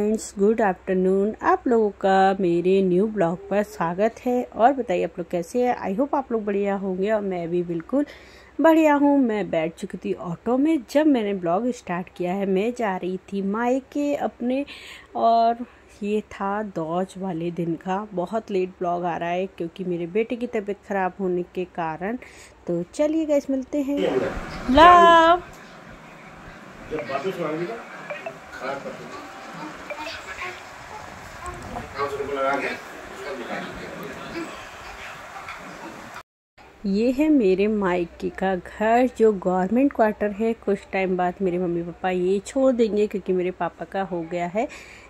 Friends, good afternoon. आप लोगों का मेरे न्यू ब्लॉग पर स्वागत है। और बताइए आप लोग कैसे हैं। आई होप आप लोग बढ़िया होंगे और मैं भी बिल्कुल बढ़िया हूँ। मैं बैठ चुकी थी ऑटो में। जब मैंने ब्लॉग स्टार्ट किया है, मैं जा रही थी मायके अपने, और ये था दौज वाले दिन का। बहुत लेट ब्लॉग आ रहा है क्योंकि मेरे बेटे की तबीयत ख़राब होने के कारण। तो चलिए गाइस, मिलते हैं। लव ये है मेरे मायके का घर, जो गवर्नमेंट क्वार्टर है। कुछ टाइम बाद मेरे मम्मी पापा ये छोड़ देंगे क्योंकि मेरे पापा का हो गया है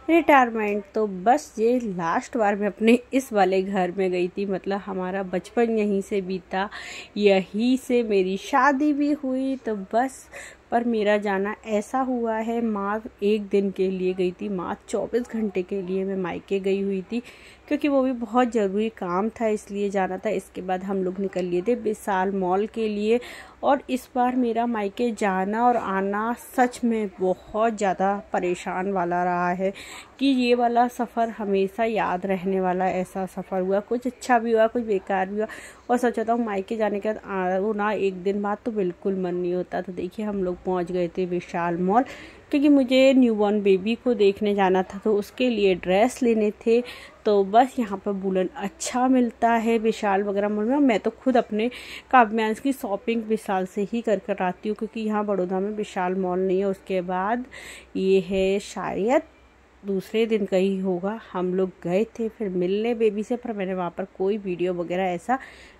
रिटायरमेंट। तो बस ये लास्ट बार मैं अपने इस वाले घर में गई थी। मतलब हमारा बचपन यहीं से बीता, यहीं से मेरी शादी भी हुई। तो बस पर मेरा जाना ऐसा हुआ है, माँ एक दिन के लिए गई थी, माँ 24 घंटे के लिए मैं मायके गई हुई थी क्योंकि वो भी बहुत ज़रूरी काम था, इसलिए जाना था। इसके बाद हम लोग निकल लिए थे विशाल मॉल के लिए। और इस बार मेरा मायके जाना और आना सच में बहुत ज़्यादा परेशान वाला रहा है कि ये वाला सफ़र हमेशा याद रहने वाला ऐसा सफ़र हुआ। कुछ अच्छा भी हुआ, कुछ बेकार भी हुआ। और सच बताऊँ, मायके जाने के बाद ना एक दिन बाद तो बिल्कुल मन नहीं होता। तो देखिए, हम लोग पहुंच गए थे विशाल मॉल क्योंकि मुझे न्यूबॉर्न बेबी को देखने जाना था, तो उसके लिए ड्रेस लेने थे। तो बस यहाँ पर वूलन अच्छा मिलता है विशाल वगैरह मॉल में। मैं तो खुद अपने काव्यांश की शॉपिंग विशाल से ही कर कर आती हूँ क्योंकि यहाँ बड़ौदा में विशाल मॉल नहीं है। उसके बाद ये है, शायद दूसरे दिन का ही होगा, हम लोग गए थे फिर मिलने बेबी से। पर मैंने वहाँ पर कोई वीडियो वगैरह ऐसा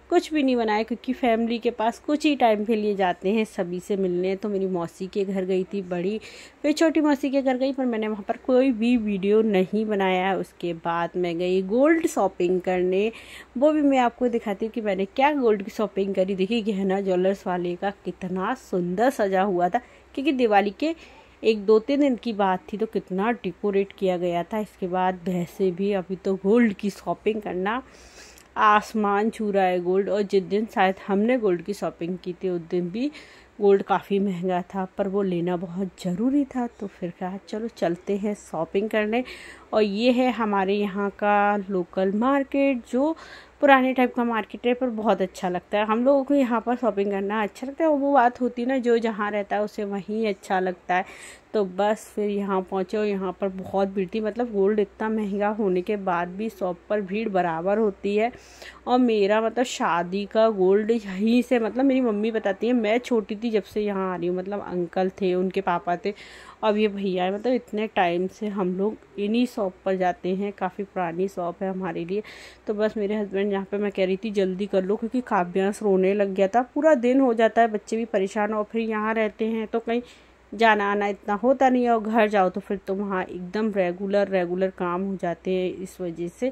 कुछ भी नहीं बनाया क्योंकि फैमिली के पास कुछ ही टाइम के लिए जाते हैं सभी से मिलने। तो मेरी मौसी के घर गई थी बड़ी, फिर छोटी मौसी के घर गई, पर मैंने वहाँ पर कोई भी वीडियो नहीं बनाया। उसके बाद मैं गई गोल्ड शॉपिंग करने। वो भी मैं आपको दिखाती हूँ कि मैंने क्या गोल्ड की शॉपिंग करी। देखिए, गहना ज्वेलर्स वाले का कितना सुंदर सजा हुआ था क्योंकि दिवाली के 1-2-3 दिन की बात थी, तो कितना डेकोरेट किया गया था। इसके बाद वैसे भी अभी तो गोल्ड की शॉपिंग करना आसमान छू रहा है गोल्ड। और जिस दिन शायद हमने गोल्ड की शॉपिंग की थी उस दिन भी गोल्ड काफ़ी महंगा था, पर वो लेना बहुत ज़रूरी था। तो फिर कहा चलो चलते हैं शॉपिंग करने। और ये है हमारे यहाँ का लोकल मार्केट, जो पुराने टाइप का मार्केट है, पर बहुत अच्छा लगता है। हम लोगों को यहाँ पर शॉपिंग करना अच्छा लगता है। और वो बात होती है ना, जो जहाँ रहता है उसे वहीं अच्छा लगता है। तो बस फिर यहाँ पहुँचे और यहाँ पर बहुत भीड़ थी। मतलब गोल्ड इतना महंगा होने के बाद भी शॉप पर भीड़ बराबर होती है। और मेरा मतलब शादी का गोल्ड यहीं से, मतलब मेरी मम्मी बताती है, मैं छोटी थी जब से यहाँ आ रही हूँ। मतलब अंकल थे, उनके पापा थे, अब ये भैया है। मतलब इतने टाइम से हम लोग इन्हीं शॉप पर जाते हैं। काफ़ी पुरानी शॉप है हमारे लिए। तो बस मेरे हस्बैंड यहाँ पे, मैं कह रही थी जल्दी कर लो क्योंकि काव्यांश रोने लग गया था। पूरा दिन हो जाता है, बच्चे भी परेशान। और फिर यहाँ रहते हैं तो कहीं जाना आना इतना होता नहीं है, और घर जाओ तो फिर तो वहाँ एकदम रेगुलर काम हो जाते हैं इस वजह से।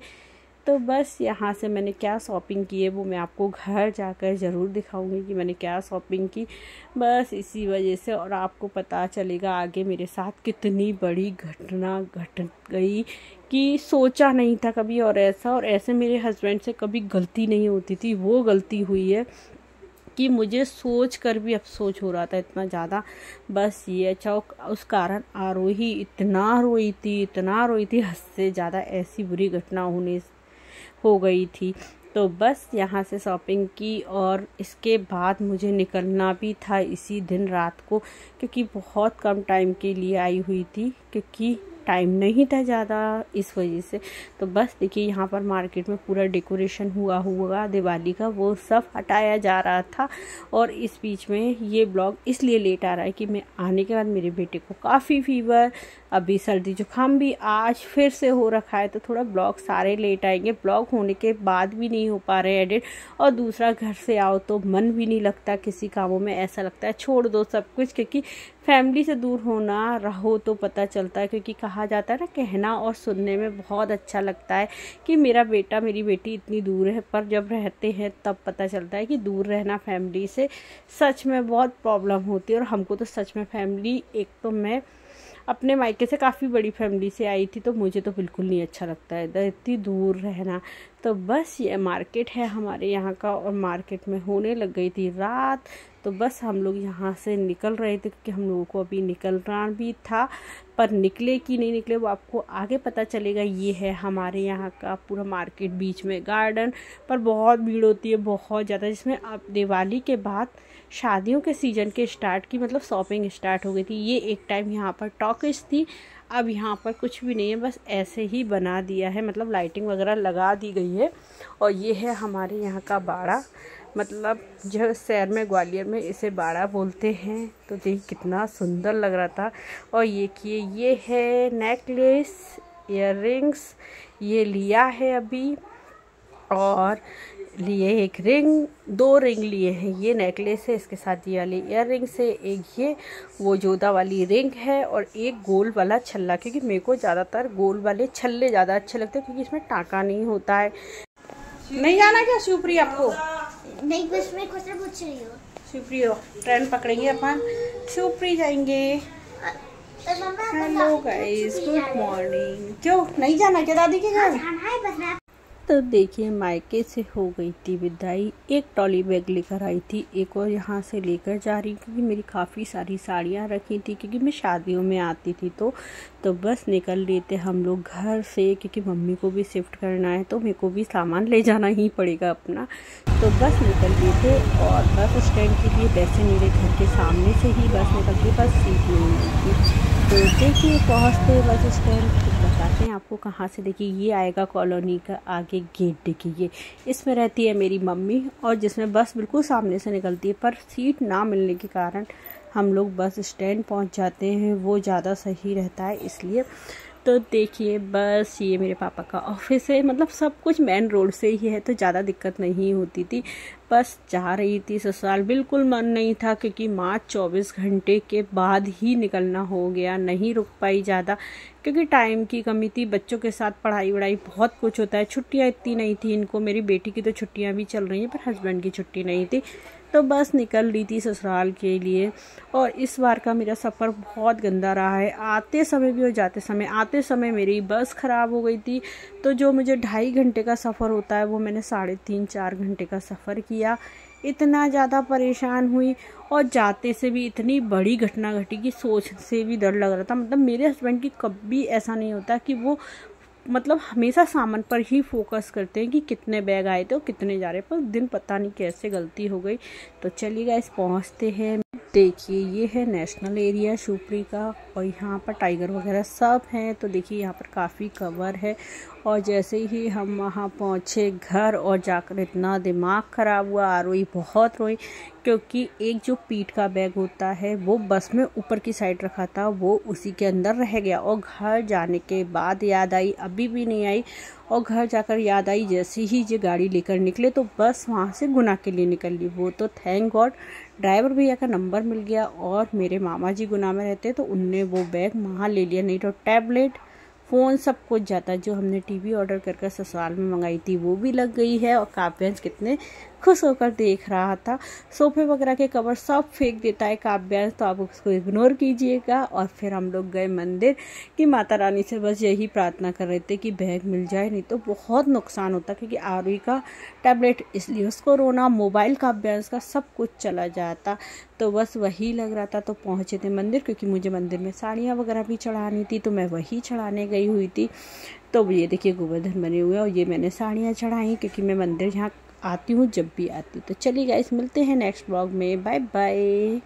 तो बस यहाँ से मैंने क्या शॉपिंग की है वो मैं आपको घर जाकर ज़रूर दिखाऊंगी कि मैंने क्या शॉपिंग की, बस इसी वजह से। और आपको पता चलेगा आगे मेरे साथ कितनी बड़ी घटना घट गई कि सोचा नहीं था कभी। और ऐसे मेरे हस्बैंड से कभी गलती नहीं होती थी, वो गलती हुई है कि मुझे सोच कर भी अफसोस हो रहा था इतना ज़्यादा। बस ये अच्छा, उस कारण आरोही इतना रोई थी हद से ज़्यादा। ऐसी बुरी घटना हो गई थी। तो बस यहाँ से शॉपिंग की और इसके बाद मुझे निकलना भी था इसी दिन रात को क्योंकि बहुत कम टाइम के लिए आई हुई थी, क्योंकि टाइम नहीं था ज़्यादा इस वजह से। तो बस देखिए, यहाँ पर मार्केट में पूरा डेकोरेशन हुआ दिवाली का, वो सब हटाया जा रहा था। और इस बीच में ये ब्लॉग इसलिए लेट आ रहा है कि मैं आने के बाद मेरे बेटे को काफ़ी फीवर, अभी सर्दी जुकाम भी आज फिर से हो रखा है। तो थोड़ा ब्लॉग सारे लेट आएंगे। ब्लॉग होने के बाद भी नहीं हो पा रहे एडिट। और दूसरा, घर से आओ तो मन भी नहीं लगता किसी कामों में, ऐसा लगता है छोड़ दो सब कुछ। क्योंकि फैमिली से दूर होना रहो तो पता चलता है, क्योंकि कहा जाता है ना, कहना और सुनने में बहुत अच्छा लगता है कि मेरा बेटा मेरी बेटी इतनी दूर है, पर जब रहते हैं तब पता चलता है कि दूर रहना फैमिली से सच में बहुत प्रॉब्लम होती है। और हमको तो सच में फैमिली, एक तो मैं अपने मायके से काफ़ी बड़ी फैमिली से आई थी, तो मुझे तो बिल्कुल नहीं अच्छा लगता है इधर इतनी दूर रहना। तो बस ये मार्केट है हमारे यहाँ का, और मार्केट में होने लग गई थी रात। तो बस हम लोग यहाँ से निकल रहे थे क्योंकि हम लोगों को अभी निकलना भी था, पर निकले कि नहीं निकले वो आपको आगे पता चलेगा। ये है हमारे यहाँ का पूरा मार्केट, बीच में गार्डन, पर बहुत भीड़ होती है बहुत ज़्यादा, जिसमें अब दिवाली के बाद शादियों के सीज़न के स्टार्ट की मतलब शॉपिंग स्टार्ट हो गई थी। ये एक टाइम यहाँ पर टॉकीज थी, अब यहाँ पर कुछ भी नहीं है, बस ऐसे ही बना दिया है, मतलब लाइटिंग वगैरह लगा दी गई है। और ये है हमारे यहाँ का बाड़ा, मतलब जो शहर में ग्वालियर में इसे बाड़ा बोलते हैं। तो देखिए कितना सुंदर लग रहा था। और ये है नेकलेस, इयररिंग्स ये लिया है अभी, और लिए एक रिंग, 2 रिंग लिए हैं। ये नेकलेस है, इसके साथ ये वाली इयररिंग्स है, एक ये वो जोधा वाली रिंग है, और एक गोल वाला छल्ला, क्योंकि मेरे को ज़्यादातर गोल वाले छल्ले ज़्यादा अच्छे लगते हैं क्योंकि इसमें टाँका नहीं होता है। नहीं जाना क्या शिवप्रिया आपको? नहीं, बस मैं क्वेश्चन पूछ रही हूँ। शिवप्रिया ट्रेन पकड़ेंगे अपन, शिवप्री जाएंगे। Hello guys, good morning. क्यों नहीं जाना क्या दादी के घर? तो देखिए मायके से हो गई थी विदाई, एक ट्रॉली बैग लेकर आई थी, एक और यहाँ से लेकर जा रही क्योंकि मेरी काफ़ी सारी साड़ियाँ रखी थी क्योंकि मैं शादियों में आती थी। तो बस निकल रहे थे हम लोग घर से क्योंकि मम्मी को भी शिफ्ट करना है तो मेरे को भी सामान ले जाना ही पड़ेगा अपना। तो बस निकल रहे थे और बस स्टैंड के लिए वैसे मेरे घर के सामने से ही बस निकल के बस सीट नहीं मिलती। तो देखिए पहुँचते बस स्टैंड, बताते हैं आपको कहाँ से। देखिए ये आएगा कॉलोनी का आगे गेट, देखिए इसमें रहती है मेरी मम्मी, और जिसमें बस बिल्कुल सामने से निकलती है, पर सीट ना मिलने के कारण हम लोग बस स्टैंड पहुँच जाते हैं, वो ज़्यादा सही रहता है इसलिए। तो देखिए बस ये मेरे पापा का ऑफिस है, मतलब सब कुछ मेन रोड से ही है तो ज़्यादा दिक्कत नहीं होती थी। बस जा रही थी ससुराल, बिल्कुल मन नहीं था क्योंकि माँ 24 घंटे के बाद ही निकलना हो गया, नहीं रुक पाई ज़्यादा क्योंकि टाइम की कमी थी। बच्चों के साथ पढ़ाई वढ़ाई बहुत कुछ होता है, छुट्टियाँ इतनी नहीं थी इनको, मेरी बेटी की तो छुट्टियाँ भी चल रही हैं पर हस्बैंड की छुट्टी नहीं थी। तो बस निकल रही थी ससुराल के लिए। और इस बार का मेरा सफ़र बहुत गंदा रहा है, आते समय भी और जाते समय। आते समय मेरी बस ख़राब हो गई थी, तो जो मुझे 2.5 घंटे का सफ़र होता है वो मैंने 3.5-4 घंटे का सफ़र किया। इतना ज़्यादा परेशान हुई, और जाते से भी इतनी बड़ी घटना घटी कि सोच से भी डर लग रहा था। मतलब मेरे हस्बैंड की कभी ऐसा नहीं होता कि वो मतलब हमेशा सामान पर ही फोकस करते हैं कि कितने बैग आए थे और कितने जा रहे, पर दिन पता नहीं कैसे गलती हो गई। तो चलिए गाइस पहुंचते हैं। देखिए ये है नेशनल एरिया शिवपुरी का, और यहाँ पर टाइगर वगैरह सब हैं। तो देखिए यहाँ पर काफ़ी कवर है, और जैसे ही हम वहाँ पहुँचे घर, और जाकर इतना दिमाग ख़राब हुआ, रोई बहुत रोई, क्योंकि एक जो पीठ का बैग होता है वो बस में ऊपर की साइड रखा था, वो उसी के अंदर रह गया। और घर जाने के बाद याद आई, अभी भी नहीं आई, और घर जाकर याद आई जैसे ही ये गाड़ी लेकर निकले तो बस वहाँ से गुना के लिए निकल ली। वो तो थैंक गॉड ड्राइवर भैया का नंबर मिल गया, और मेरे मामा जी गुना में रहते तो उनने वो बैग वहाँ ले लिया, नहीं तो टैबलेट फ़ोन सब कुछ जाता। जो हमने टीवी ऑर्डर कर ससुराल में मंगाई थी वो भी लग गई है। और काव्यांश कितने खुश होकर देख रहा था। सोफे वगैरह के कवर सब फेंक देता है काव्यांश, तो आप उसको इग्नोर कीजिएगा। और फिर हम लोग गए मंदिर कि माता रानी से बस यही प्रार्थना कर रहे थे कि बैग मिल जाए, नहीं तो बहुत नुकसान होता क्योंकि आरुई का टैबलेट इसलिए उसको रोना, मोबाइल काव्यांश का सब कुछ चला जाता। तो बस वही लग रहा था। तो पहुँचे थे मंदिर, क्योंकि मुझे मंदिर में साड़ियाँ वगैरह भी चढ़ानी थी, तो मैं वही चढ़ाने गई हुई थी। तो ये देखिए गोवर्धन बने हुए हैं, और ये मैंने साड़ियाँ चढ़ाई क्योंकि मैं मंदिर यहाँ आती हूँ जब भी आती हूँ। तो चलिए गाइस मिलते हैं नेक्स्ट ब्लॉग में, बाय बाय।